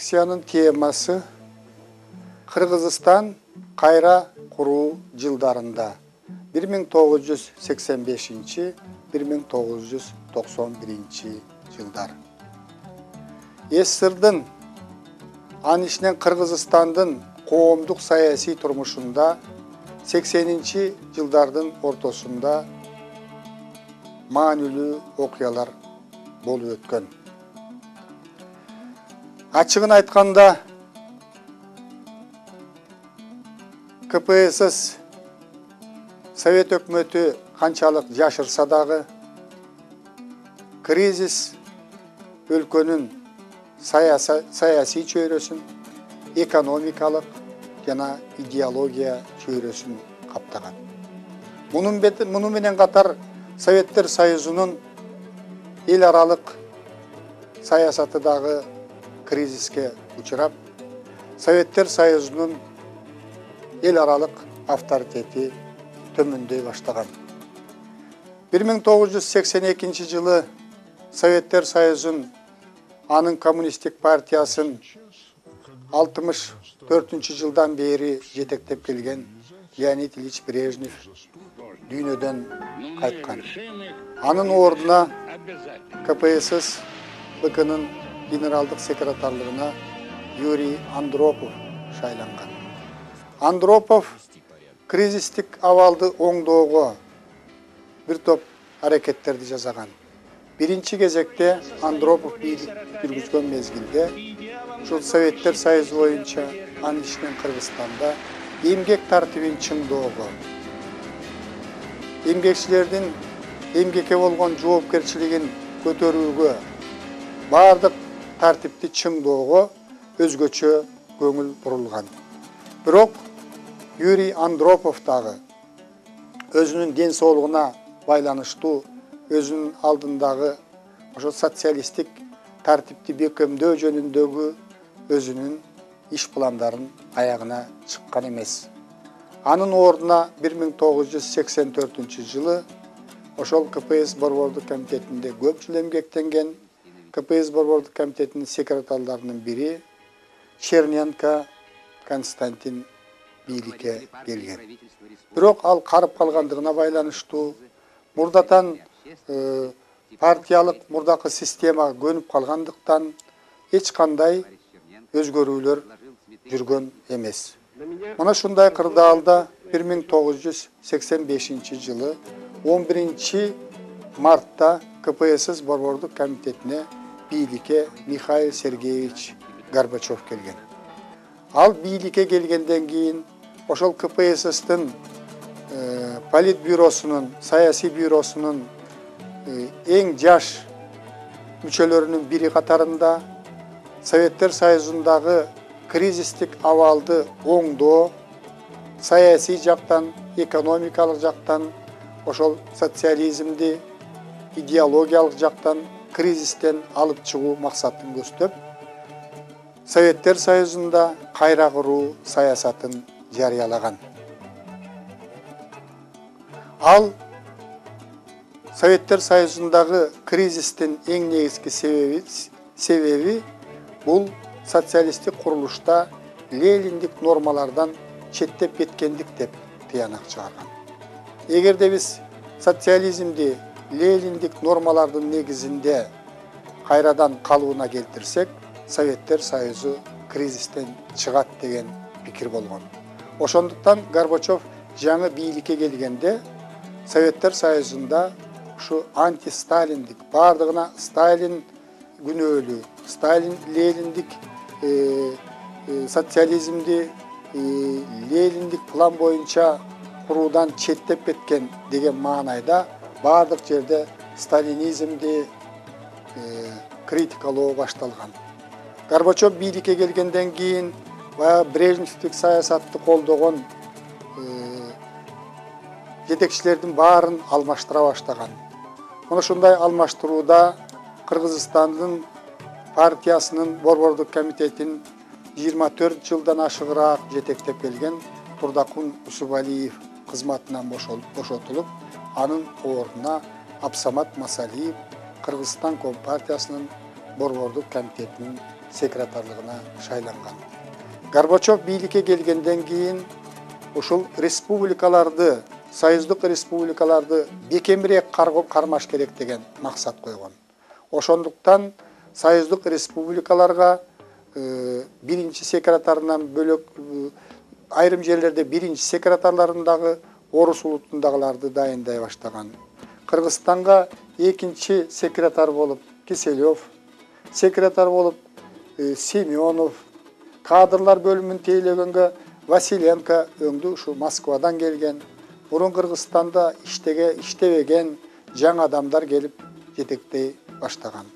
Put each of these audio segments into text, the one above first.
лекциянын темасы Кыргызстан кайра куруу жылдарында 1985-1991 жылдар. СССРдын анын ичинен Кыргызстандын коомдук саясий турмушунда 80 жылдардын ортосунда маанилүү окуялар болуп өткөн. Ачыгын айтканда, КПСС Совет өкмөтү канчалык жашырса дагы, кризис өлкөнүн саясий чөйрөсүн, экономикалык жана идеология чөйрөсүн каптаган. Муну менен катар Советтер Союзунун эл аралык саясаты дагы кризиске учурап, Советтер Союзунун эл аралык авторитети төмөндөй баштаган. 1982 жылы Советтер Союзун анын коммунисттик партиясын 64 жылдан бери жетектеп келген Леонид Ильич Брежнев дүйнөдөн кайткан. Анын ордуна КПСС БКнын генералдык секретарлыгына Юрий Андропов шайланган. Андропов кризистик абалды оңдоого бир топ аракеттерди жасаган. Биринчи кезекте Андропов бийлик жүргүзгөн мезгилде ушул Советтер Союзу боюнча анын ичинен Кыргызстанда эмгек тартибин чыңдоого, эмгекчилердин эмгекке болгон жоопкерчилигин көтөрүүгө, бардык тартипти чыңдоого өзгөчө көңүл бурулган. Бирок Юрий Андропов дагы өзүнүн ден соолугуна байланыштуу өзүнүн алдындагы ошо социалисттик тартипти бекемдөө жөнүндөгү өзүнүн иш пландарын аягына чыккан эмес. Анын ордуна 1984 жылы ошол КПСС борбордук комитетинде көп жыл эмгектенген КПСС борбордук комитетинин секретарларынын бири Черненко Константин бийликке келген. Бирок ал карып калгандыгына байланыштуу мурдатан партиялык мурдакы системага көнүп калгандыктан эч кандай өзгөрүүлөр жүргөн эмес. Мына ушундай кырдаалда 1985 жылы 11 мартта КПСС борбордук комитетине бийликке Михаил Сергеевич Горбачев келген. Ал бийликке келгенден кийин ошол КПССтин политбюросунун, саясий бюросунун эң жаш мүчөлөрүнүн бири катарында Советтер Союзундагы кризистик абалды оңдоо, саясий жактан, экономикалык жактан, ошол социализмди идеологиялык жактан кризистен алып чыгуу максатын көздөп, Советтер Союзунда кайра куруу саясатын жарыялаган. Ал Советтер Союзундагы кризистин эң негизги себеби бул социалисттик курулушта лениндик нормалардан четтеп кеткендик деп тыянак чыгарган. Эгерде биз социализмди лениндик нормалардын негизинде кайрадан калыбына келтирсек, Советтер Союзу кризистен чыгат деген пикир болгон. Ошондуктан Горбачев жаңы бийликке келгенде Советтер Союзунда ушу антисталиндик, бардыгына Сталин күнөөлүү, Сталин лениндик социализмди лениндик план боюнча куруудан четтеп кеткен деген маанайда бардык жерде сталинизмди критикалоо башталган. Горбачев бийликке келгенден кийин Брежневдик саясатты колдогон жетекчилердин баарын алмаштыра баштаган. Мына ушундай алмаштырууда Кыргызстандын партиясынын борбордук комитетин 24 жылдан ашыгыраак жетектеп келген Турдакун Усубалиев кызматынан бошотулуп, анын ордуна Абсамат Масалиев Кыргызстан Компартиясынын борбордук комитетинин секретарлыгына шайланган. Горбачев бийликке келгенден кийин ушул республикаларды, союздук республикаларды бекемирээк кармаш керек деген максат койгон. Ошондуктан союздук республикаларга биринчи секретарынан бөлөк айрым жерлерде биринчи секретарларындагы орус улутундагыларды дайындай баштаган. Кыргызстанга экинчи секретар болуп Киселев, секретар болуп Семенов, кадрлар бөлүмүн тейлегенге Василенко өңдү ушу Москвадан келген. Мурун Кыргызстанда иштебеген жаңы адамдар келип жетектей баштаган.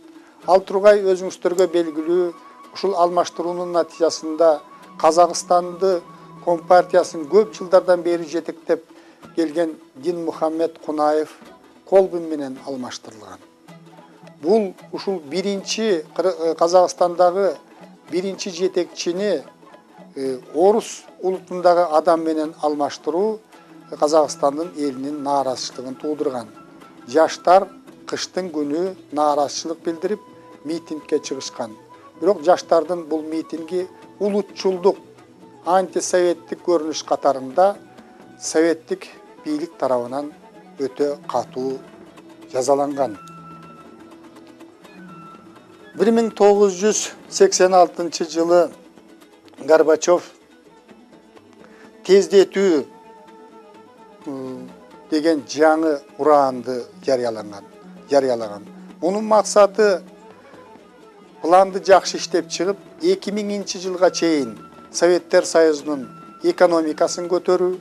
Ал тургай өзүңүздөргө белгилүү ушул алмаштыруунун натыйжасында Казакстанды Компартиясын көп жылдардан бери жетектеп келген Динмухаммед Кунаев Колбин менен алмаштырылган. Бул ушул биринчи Казакстандагы биринчи жетекчини орус улутундагы адам менен алмаштыруу Казакстандын элинин нааразычылыгын туудурган. Жаштар кыштын күнү нааразычылык билдирип митингге чыгышкан. Бирок жаштардын бул митинги улутчулдук, антисоветтик көрүнүш катарында советтик бийлик тарабынан өтө катуу жазаланган. 1986 жылы Горбачев тездетүү деген жаңы ураанды жарыялаган. Мунун максаты планды жакшы иштеп чыгып, 2000 жылга чейин Советтер Союзунун экономикасын көтөрүү,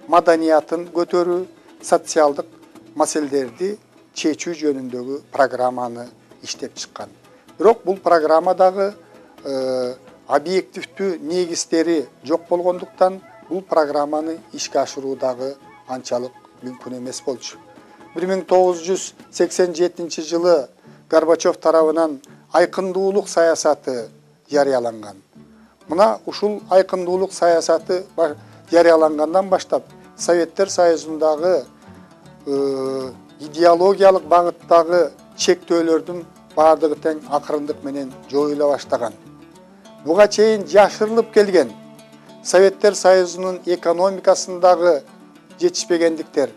маданиятын көтөрүү, социалдык маселелерди чечүү жөнүндөгү программаны иштеп чыккан. Бирок бул программадагы объективдүү негиздери жок болгондуктан бул программаны ишке ашыруудагы анчалык мүмкүн эмес болчу. 1987 жылы Горбачев тарабынан айкындуулук саясаты жарыяланган. Мына ушул айкындуулук саясаты жарыялангандан баштап Советтер Союзундагы идеологиялык багыттагы чектөөлөрдүн бардыгы тең акырындык менен жоюла баштаган. Буга чейин жашырылып келген Советтер Союзунун экономикасындагы жетишпегендиктер,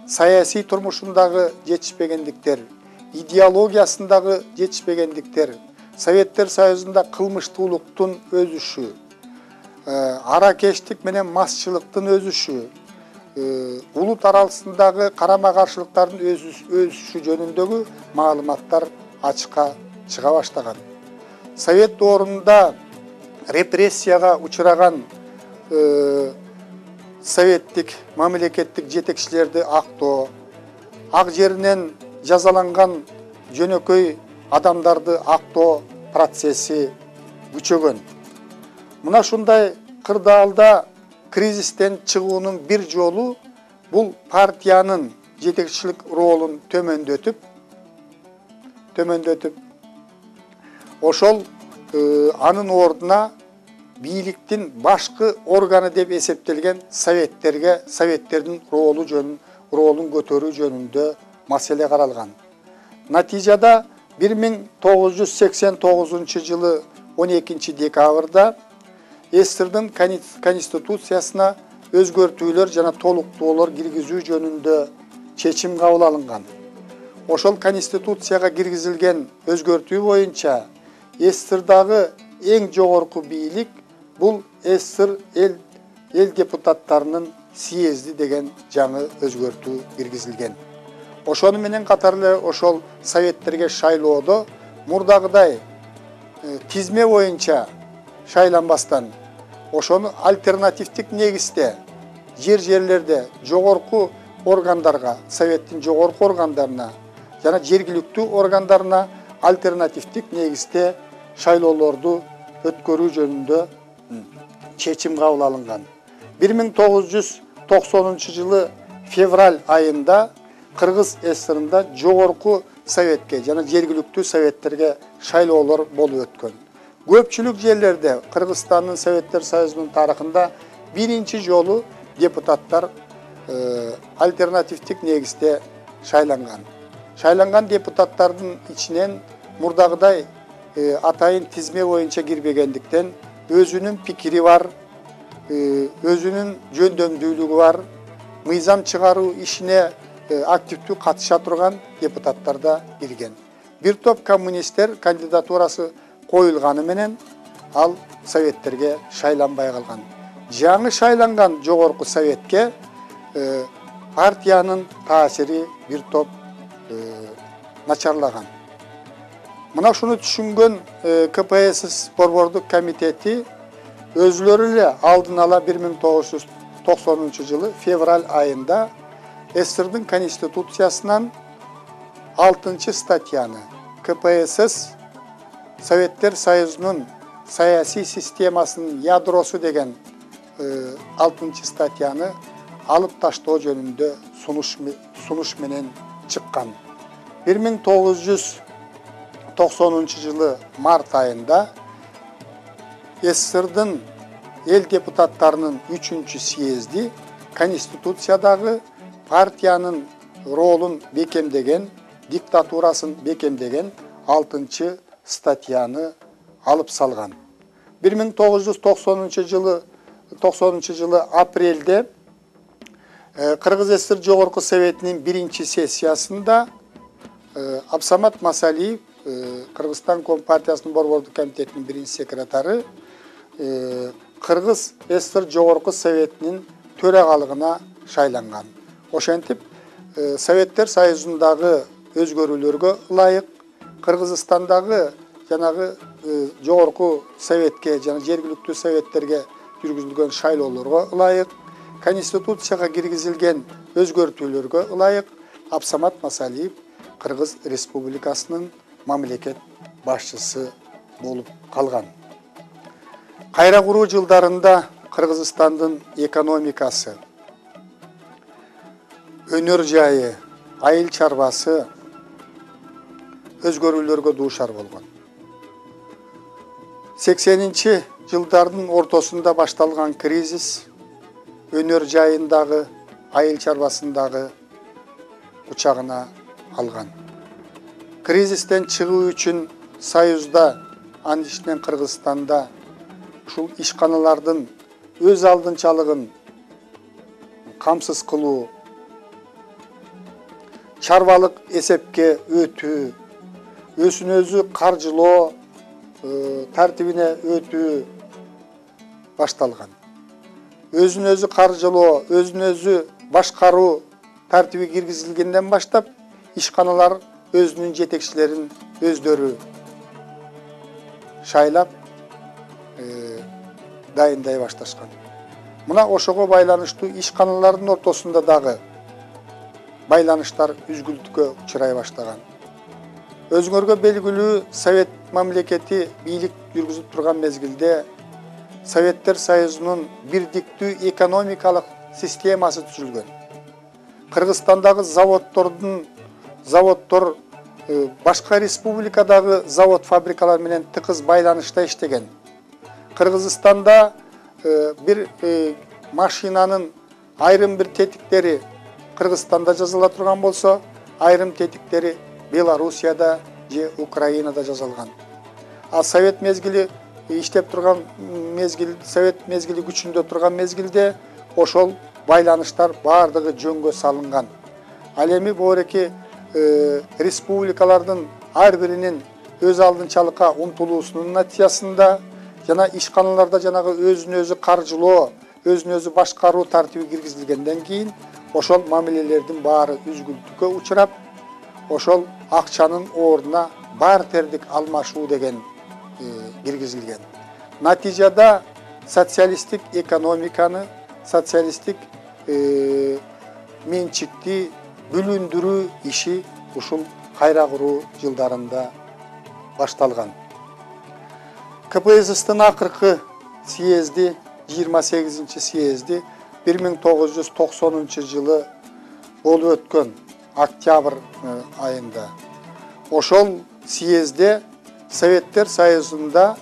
саясий турмушундагы жетишпегендиктер, идеологиясындагы жетишпегендиктер, Советтер Союзунда кылмыштуулуктун өсүшү, аракештик менен масчылыктын өсүшү, улут арасындагы карама-каршылыктардын өсүшү жөнүндөгү маалыматтар ачыкка чыга баштаган. Совет доорунда репрессияга учураган советтик мамлекеттик жетекчилерди актоо, ак жеринен жазаланган жөнөкөй адамдарды актоо процесси күчөгөн. Мына ушундай кырдаалда кризистен чыгуунун бир жолу бул партиянын жетекчилик ролун төмөндөтүп ошол анын ордуна бийликтин башкы органы деп эсептелген советтердин ролун көтөрүү жөнүндө маселе каралган. Натыйжада 1989 жылы 12 декабрда СССРдин конституциясына өзгөртүүлөр жана толуктоолор киргизүү жөнүндө чечим кабыл алынган. Ошол конституцияга киргизилген өзгөртүү боюнча СССРдагы эң жогорку бийлик бул СССР эл депутаттарынын съезди деген жаңы өзгөртүү киргизилген. Ошону менен катар эле ошол советтерге шайлоодо мурдагыдай тизме боюнча шайланбастан ошону альтернативдик негизде жерлерде жогорку органдарга, советтин жогорку органдарына жана жергиликтүү органдарына альтернативдик негизде шайлоолорду өткөрүү жөнүндө чечим кабыл алынган. 1990 жылы февраль айында Кыргыз СССРында жогорку советке жана жергиликтүү советтерге шайлоолор болуп өткөн. Көпчүлүк жерлерде Кыргызстандын Советтер Союзунун тарыхында биринчи жолу депутаттар альтернативдик негизде шайланган. Шайланган депутаттардын ичинен мурдагыдай atayın tizme boyunca girmegендиктен özünün pikiri var, özünün жөндөмдүүлүгү var, мыйзам чыгаруу ишине активдүү катыша турган депутаттар да кирген. Bir топ коммунисттер кандидатурасы коюлганы менен ал советтерге шайланбай калган. Жаңы шайланган жогорку советке партиянын таасири bir топ начарлаган. Мына шуну түшүнгөн КПСС борбордук комитети өзлөрү эле алдын ала 1990 февраль айында СССРдын конституциясынан 6 статьяны КПСС Советтер Союзунун саясий системасынын ядросу деген 6 статьяны алып таштоо жөнүндө сунуш менен чыккан. 1990 март айында СССРдын эл депутаттарынын 3-чү съезди конституциядагы партиянын ролун бекемдеген, диктатурасын бекемдеген 6 статьяны алып салган. 1990 апрелде Кыргыз СССР Жогорку Советинин 1-чи сессиясында Абсамат Масалиев, Кыргызстан Компартиясынын борбордук комитетинин 1-чи секретары, Кыргыз СССР Жогорку Советинин төрагалыгына шайланган. Ошентип, Советтер Союзундагы өзгөрүүлөргө ылайык, Кыргызстандагы жанагы Жогорку Советке, жана жергиликтүү советтерге жүргүзүлгөн шайлоолорго ылайык, Конституцияга киргизилген өзгөртүүлөргө ылайык Абсамат Масалиев Кыргыз Республикасынын мамлекет башчысы болуп калган. Кайра куруу жылдарында Кыргызстандын экономикасы, өнөр жайы, айыл чарбасы өзгөрүүлөргө дуушар болгон. 80-чи жылдардын ортосунда башталган кризис өнөр жайындагы, айыл чарбасындагы учагына алган. Кризистен чыгуу үчүн Союзда, андыштен Кыргызстанда ушул ишканалардын өз алдынчалыгын камсыз кылуу, чарбалык эсепке өтүү, өзүн өзү каржылоо тартибине өтүү башталган. Өзүн өзү каржылоо, өзүн өзү башкаруу тартиби киргизилгенден баштап, ишканалар өзүнүн жетекчилерин өздөрү шайлап дайындай башташкан. Мына ошого байланыштуу ишканалардын ортосунда дагы байланыштар үзгүлтүккө учурай баштаган. Өзүңөргө белгилүү Совет мамлекети бийлик жүргүзүп турган мезгилде Советтер Союзунун бирдиктүү экономикалык системасы түзүлгөн. Кыргызстандагы заводдор башка республикадагы завод фабрикалар менен тыкыз байланышта иштеген. Кыргызстанда bir машинанын айрым бир тетиктери Кыргызстанда жасала турган болсо, айрым тетиктери Белоруссияда же Украинада жасалган. А Совет мезгили иштеп турган мезгил, Совет мезгили күчүндө турган мезгилде ошол байланыштар бардыгы жөнгө салынган. Ал эми боореки республикалардын ар биринин өз алдынчалыкка умтулуусунун натыйжасында жана ишканаларда жанагы өзүн өзү каржылоо, өзүн өзү башкаруу тартиби киргизилгенден кийин ошол мамилелердин баары үзгүлтүккө учурап, ошол акчанын ордуна бартердик алмашуу деген киргизилген. Натыйжада социалисттик экономиканы, социалисттик менчикти бүлүндүрүү иши ушул кайра куруу жылдарында башталган. КПССтин акыркы съезди, 28-чи съезди 1990 жылы болуп өткөн октябрь айында. Ошол съезде Советтер Союзунда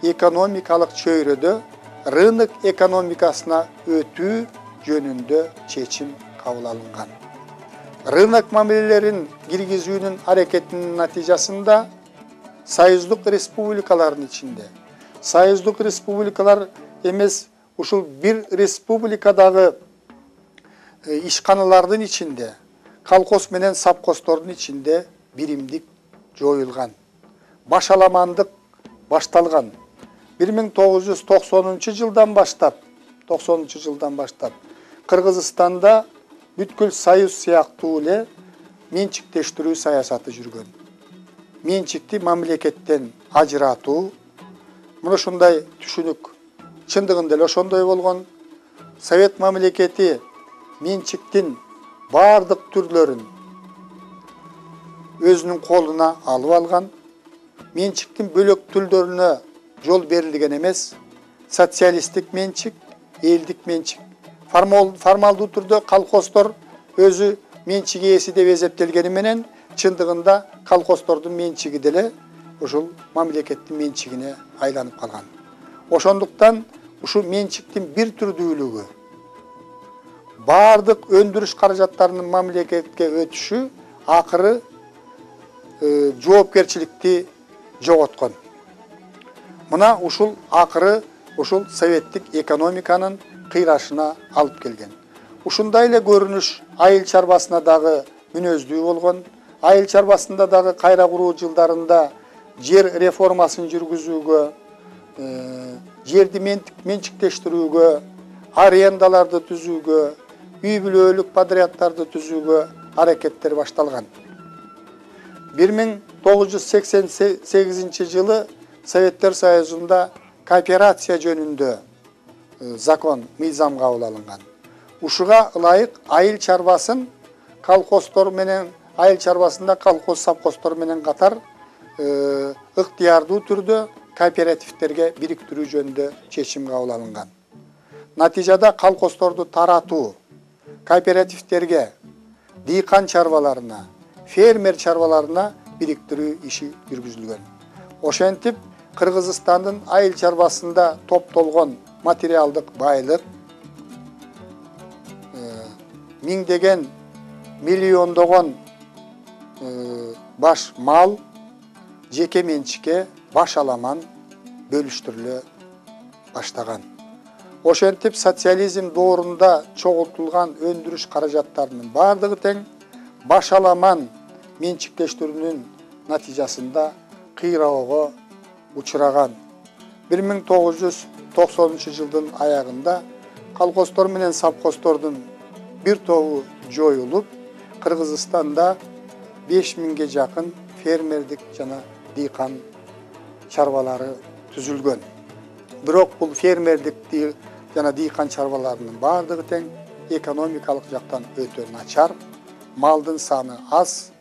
экономикалык чөйрөдө рынок экономикасына өтүү жөнүндө чечим кабыл алынган. Рынок мамилелерин киргизүүнүн аракетинин натыйжасында Союздук республикалардын ичинде. Союздук республикалар эмес, ушул бир республикадагы ишканалардын ичинде, колхоз менен совхоздордун ичинде биримдик жоюлган. Башаламандык башталган. 1990 жылдан баштап Кыргызстанда бүткүл союз сыяктуу эле менчиктештирүү саясаты жүргөн. Менчикти мамлекеттен ажыратуу, мына ушундай түшүнүк чындыгында эле ошондой болгон. Совет мамлекети менчиктин бардык түрлөрүн өзүнүн колуна алып алган. Менчиктин бөлөк түрлөрүнө жол берилген эмес. Социалисттик менчик, элдик менчик. Формалдуу түрдө колхоздор өзү менчик ээси деп эсептелгени менен, чындыгында колхоздордун менчиги деле ушул мамлекеттин менчигине айланып калган. Ошондуктан ушул менчиктин бир түрдүүлүгү, бардык өндүрүш каражаттарынын мамлекетке өтүшү акыры жоопкерчиликти жоготкон. Мына ушул акыры ушул советтик экономиканын кыйрашына алып келген. Ушундай эле көрүнүш айыл чарбасына дагы мүнөздүү болгон. Айыл чарбасында дагы кайра куруу жылдарында жер реформасын жүргүзүүгө, жерди менчиктештирүүгө, арендаларды түзүүгө, үй бүлөлүк подряддарды түзүүгө аракеттер башталган. 1988 жылы Советтер Союзунда кооперация жөнүндө закон, мыйзам кабыл алынган. Ушуга ылайык айыл чарбасын колхоздор менен, айыл чарбасында колхоз совхоздор менен катар ыктыярдуу түрдө кооперативтерге бириктирүү жөнүндө чечим кабыл алынган. Натыйжада колхоздорду таратуу, кооперативтерге, дыйкан чарбаларына, фермер чарбаларына бириктирүү иши жүргүзүлгөн. Ошентип, Кыргызстандын айыл чарбасында топтолгон материалдык байлык, миңдеген, миллиондогон баш мал жеке менчикке башаламан бөлүштүрүлө баштаган. Ошентип, социализм доорунда чогултулган өндүрүш каражаттарынын бардыгы тең башаламан менчиктештирүүнүн натыйжасында кыйроого учураган. 1990 жылдын аягында колхоздор менен совхоздордун бир тобу жоюлуп, Кыргызстанда 5000ге жакын фермердик жана дыйкан чарбалары түзүлгөн. Бирок бул фермердик жана дыйкан чарбаларынын бардыгы тең экономикалык жактан өтө начар, малдын саны аз,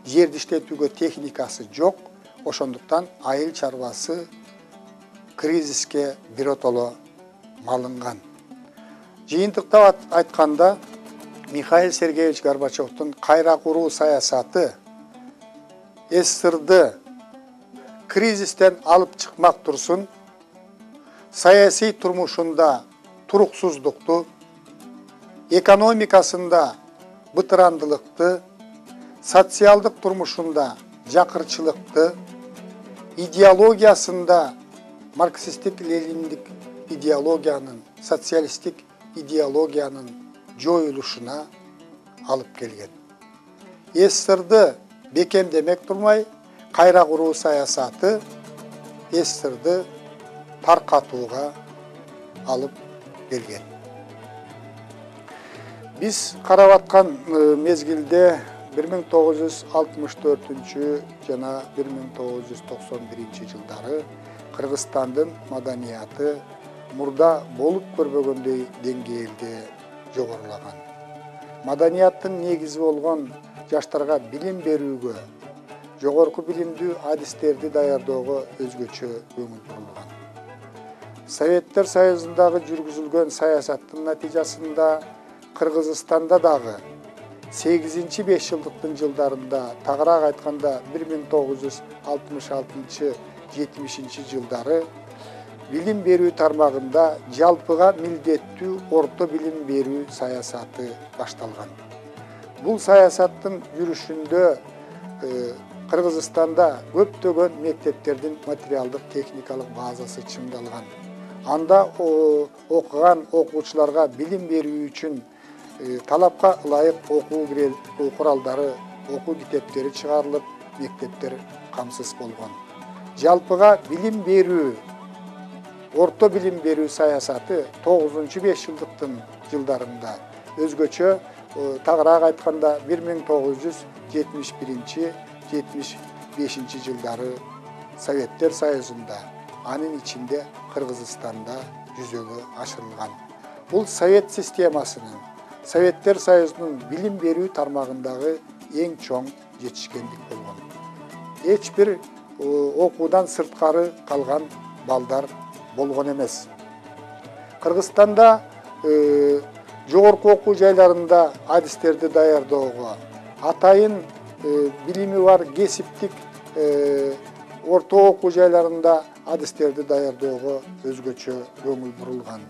жерди иштетүүгө техникасы жок. Ошондуктан айыл чарбасы кризиске биротоло малынган. Жыйынтыктап айтканда, Михаил Сергеевич Горбачевдун кайра куруу саясаты СССРды кризистен алып чыкмак турсун, саясий турмушунда туруксуздукту, экономикасында бытырандылыкты, социалдык турмушунда жакырчылыкты, идеологиясында марксисттик-лениндик идеологиянын, социалисттик идеологиянын жоюлушуна алып келген. СССРды бекемдемек турмай, кайра куруу саясаты СССРды таркатууга алып келген. Биз карап аткан мезгилде 1964 жана 1991 жылдары Кыргызстандын маданияты мурда болуп көрбөгөндөй деңгээлде жогорулаган. Маданияттын негизи болгон жаштарга билим берүүгө, жогорку билимдүү адистерди даярдоого өзгөчө көңүл бурулган. Советтер Союзундагы жүргүзүлгөн саясаттын натыйжасында Кыргызстанда дагы 8-5 жылдыктын жылдарында, тагыраак айтканда 1966-70 жылдары билим берүү тармагында жалпыга милдеттүү орто билим берүү саясаты башталган. Бул саясаттын жүрүшүндө Кыргызстанда көптөгөн мектептердин материалдык техникалык базасы чыңдалган. Анда окуган окуучуларга билим берүү үчүн талапка ылайык окуу куралдары, окуу китептери чыгарылып, мектептер камсыз болгон. Жалпыга билим берүү, орто билим берүү саясаты 9-5 жылдыктын жылдарында өзгөчө, тагыраак айтканда 1971-75 жылдары Советтер Союзунда, анын ичинде Кыргызстанда жүзөгө ашырылган. Бул Совет системасынын, Советтер Союзунун билим берүү тармагындагы эң чоң жетишкендик болгон. Эч бир окуудан сырткары калган балдар болгон эмес. Кыргызстанда жогорку окуу жайларында адистерди даярдоого, атайын билими бар кесиптик орто окуу жайларында адистерди даярдоого өзгөчө көңүл бурулган.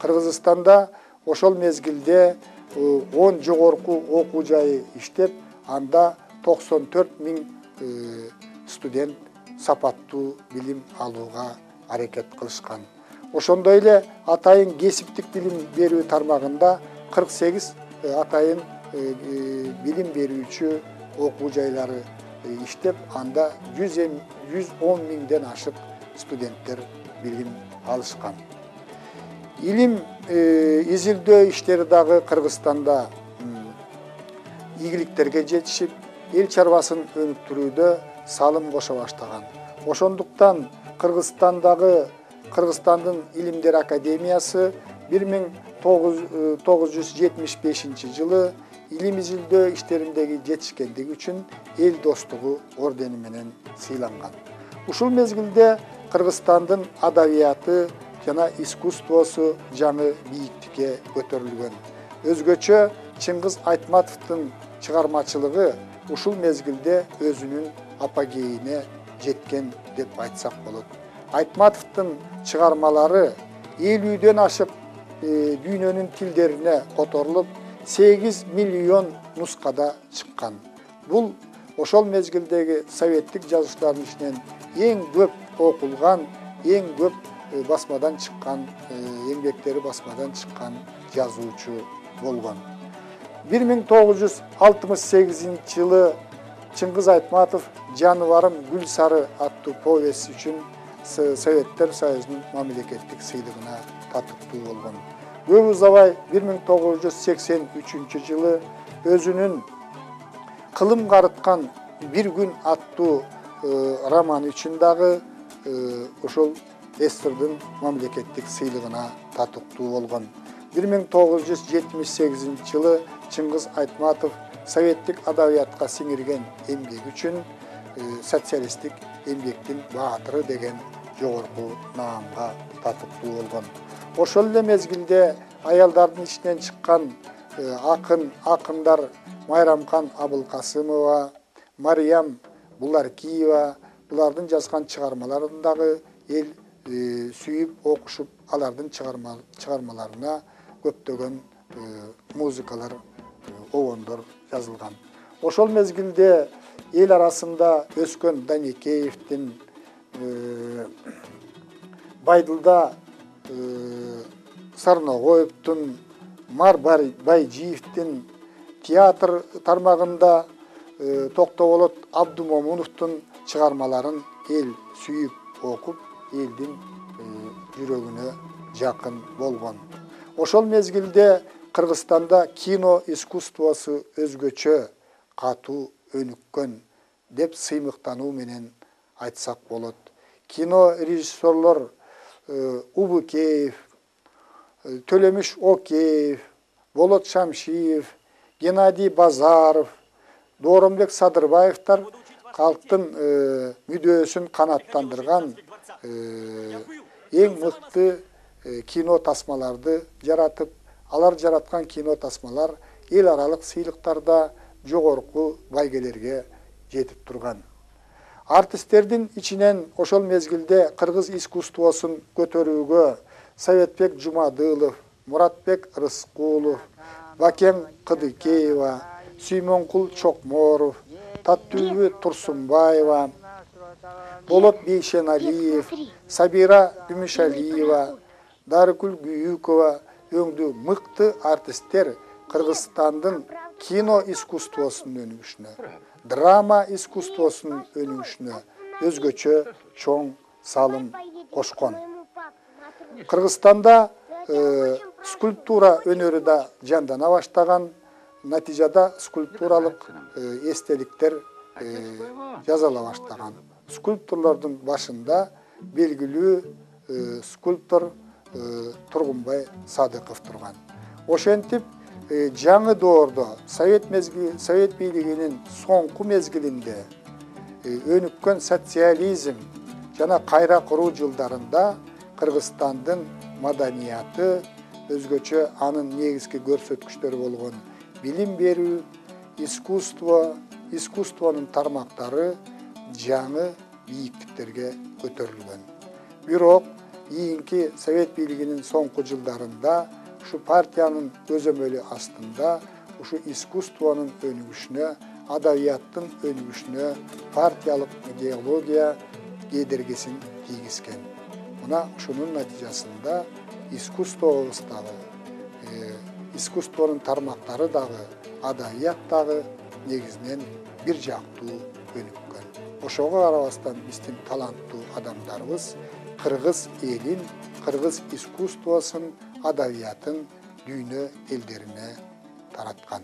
Кыргызстанда ошол мезгилде 10 жогорку окуу жайы иштеп, анда 94 000 студент сапаттуу билим алууга аракет кылышкан. Ошондой эле атайын кесиптик билим берүү тармагында 48 атайын билим берүүчү окуу жайлары иштеп, анда 110 000ден ашык студенттер билим алышкан. Илим изилдөө иштери дагы Кыргызстанда ийгиликтерге жетишип, эл чарбасын өнүктүрүүдө салым кошо баштаган. Ошондуктан Кыргызстандын Илимдер Академиясы 1975 жылы илим изилдөө иштериндеги жетишкендиги үчүн эл достугу ордени менен сыйланган. Ушул мезгилде Кыргызстандын адабияты жана искусствосу жаңы бийиктикке көтөрүлгөн. Өзгөчө Чыңгыз Айтматовдун чыгармачылыгы ушул мезгилде өзүнүн апогейине жеткен деп айтсак болот. Айтматовдун чыгармалары 50ден ашык дүйнөнүн тилдерине которулуп, 8 миллион нускада чыккан. Бул ошол мезгилдеги советтик жазуучулардын ичинен эң көп окулган, эң көп басмадан чыккан, эмгектери басмадан чыккан жазуучу болгон. 1968 жылы Чыңгыз Айтматов «Жаныбарым гүл сары» аттуу повесть үчүн Советтер Союзунун мамлекеттик сыйлыгына татыктуу болгон. Көп узабай 1983 жылы өзүнүн «Кылым карыткан бир күн» аттуу романы үчүн дагы ошол СССРдын мамлекеттик сыйлыгына татыктуу болгон. 1978 жылы Чыңгыз Айтматов советтик адабиятка сиңирген эмгеги үчүн социалисттик эмгектин баатыры деген жогорку наамга татыктуу болгон. Ошол эле мезгилде аялдардын ичинен чыккан акындар Майрамкан Абылкасымова, Мариям Буларкиева, булардын жазган чыгармаларындагы эл сүйүп окушуп, алардын чыгармаларына көптөгөн музыкалар, обондор жазылган. Ошол мезгилде эл арасында өскөн Даникеевдин, Байдылда Сарногоевдун, Мар Байжиевдин, театр тармагында Токтогулот Абдумомуновдун чыгармаларын эл сүйүп окуп, элдин жүрөгүнө жакын болгон. Ошол мезгилде Кыргызстанда кино искусствосу өзгөчө катуу өнүккөн деп сыймыктануу менен айтсак болот. Кино режиссерлор Убукеев, Төлөмүш Океев, Болот Шамшиев, Геннадий Базаров, Дооронбек Садырбаевтар калктын мүдөөсүн канаттандырган эң мыкты кино тасмаларды жаратып, алар жараткан кино тасмалар эл аралык сыйлыктарда жогорку байгелерге жетип турган. Артисттердин ичинен ошол мезгилде кыргыз искусствосун көтөрүүгө Советбек Жумадылов, Муратбек Рыскулов, Бакен Кыдыкеева, Сүймөнкул Чокморов, Таттүбү Турсунбаева, Болот Бейшеналиев, Сабира Гүмүшалиева, Дарыкүл Гүйүкова өңдүү мыкты артисттер Кыргызстандын кино искусствосунун өнүгүшүнө, драма искусствосунун өнүгүшүнө өзгөчө чоң салым кошкон. Кыргызстанда скульптура өнөрү да жандана баштаган, натыйжада скульптуралык эстеликтер жазыла баштаган. Скульпторлордун башында белгилүү скульптор Тургунбай Садыков турган. Ошентип жаңы доордо Совет бийлигинин соңку мезгилинде өнүккөн социализм жана кайра куруу жылдарында Кыргызстандын маданияты, өзгөчө анын негизги көрсөткүчтөрү болгон билим берүү, искусствонун тармактары жаңы бийиктиктерге көтөрүлгөн. Бирок кийинки Совет бийлигинин соңку жылдарында ушу партиянын көзөмөлү астында ушу искусствонун өнүгүшүнө, адабияттын өнүгүшүнө партиялык идеология кедергисин тийгизген. Мына ушунун натыйжасында искусствобуз дагы, искусствонун тармактары дагы, адабият дагы негизинен бир жактуу өнүккөн. Ошого карабастан биздин таланттуу адамдарыбыз кыргыз элин, кыргыз искусствосун, адабиятын дүйнө элдерине тараткан.